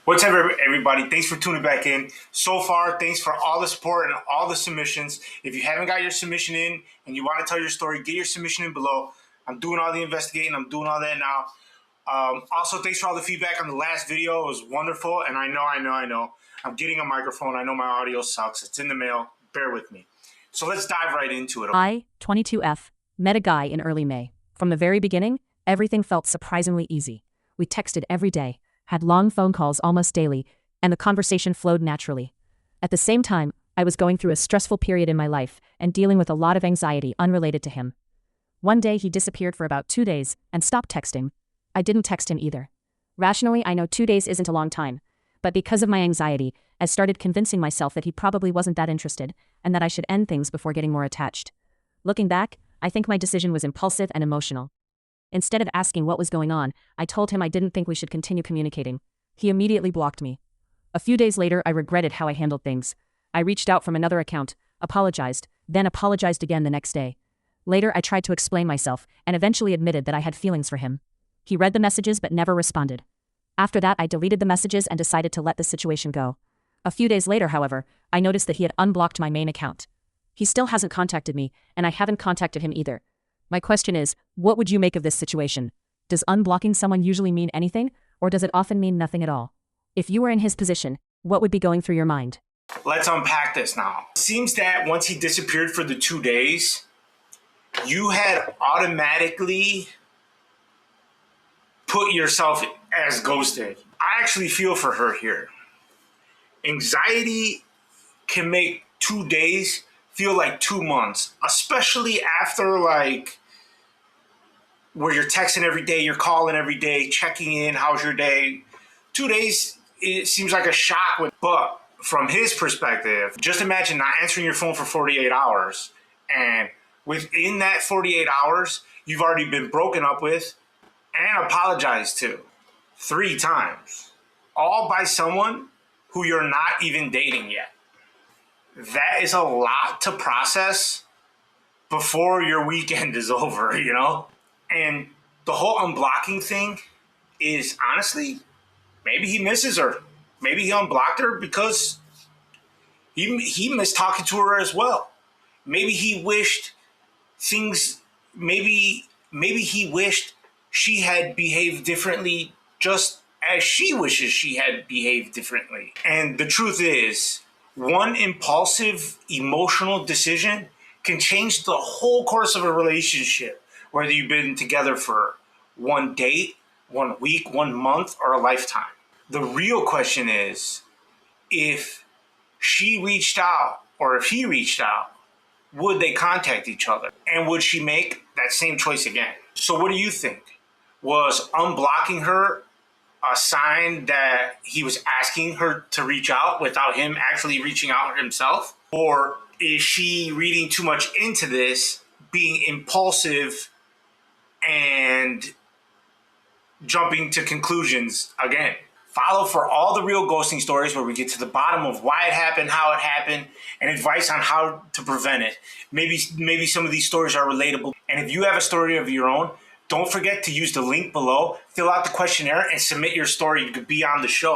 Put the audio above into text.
What's up, everybody? Thanks for tuning back in. So far, thanks for all the support and all the submissions. If you haven't got your submission in and you want to tell your story, get your submission in below. I'm doing all the investigating. I'm doing all that now. Also, thanks for all the feedback on the last video. It was wonderful, and I know. I'm getting a microphone. I know my audio sucks. It's in the mail. Bear with me. So let's dive right into it. I, 22F, met a guy in early May. From the very beginning, everything felt surprisingly easy. We texted every day, had long phone calls almost daily, and the conversation flowed naturally. At the same time, I was going through a stressful period in my life and dealing with a lot of anxiety unrelated to him. One day he disappeared for about 2 days and stopped texting. I didn't text him either. Rationally, I know 2 days isn't a long time, but because of my anxiety, I started convincing myself that he probably wasn't that interested and that I should end things before getting more attached. Looking back, I think my decision was impulsive and emotional. Instead of asking what was going on, I told him I didn't think we should continue communicating. He immediately blocked me. A few days later, I regretted how I handled things. I reached out from another account, apologized, then apologized again the next day. Later, I tried to explain myself and eventually admitted that I had feelings for him. He read the messages but never responded. After that, I deleted the messages and decided to let the situation go. A few days later, however, I noticed that he had unblocked my main account. He still hasn't contacted me, and I haven't contacted him either. My question is, what would you make of this situation? Does unblocking someone usually mean anything, or does it often mean nothing at all? If you were in his position, what would be going through your mind? Let's unpack this now. It seems that once he disappeared for the 2 days, you had automatically put yourself as ghosted. I actually feel for her here. Anxiety can make 2 days feel like 2 months, especially after where you're texting every day, you're calling every day, checking in, how's your day? 2 days, it seems like a shock. But from his perspective, just imagine not answering your phone for 48 hours. And within that 48 hours, you've already been broken up with and apologized to 3 times, all by someone who you're not even dating yet. That is a lot to process before your weekend is over, you know? And the whole unblocking thing is, honestly, maybe he misses her. Maybe he unblocked her because he missed talking to her as well. Maybe he wished maybe he wished she had behaved differently just as she wishes she had behaved differently. And the truth is, one impulsive emotional decision can change the whole course of a relationship, whether you've been together for one date, 1 week, 1 month, or a lifetime. The real question is, if she reached out or if he reached out, would they contact each other? And would she make that same choice again? So what do you think? Was unblocking her a sign that he was asking her to reach out without him actually reaching out himself? Or is she reading too much into this, being impulsive and jumping to conclusions again? Follow for all the real ghosting stories where we get to the bottom of why it happened, how it happened, and advice on how to prevent it. Maybe some of these stories are relatable. And if you have a story of your own, don't forget to use the link below, fill out the questionnaire, and submit your story. You could be on the show.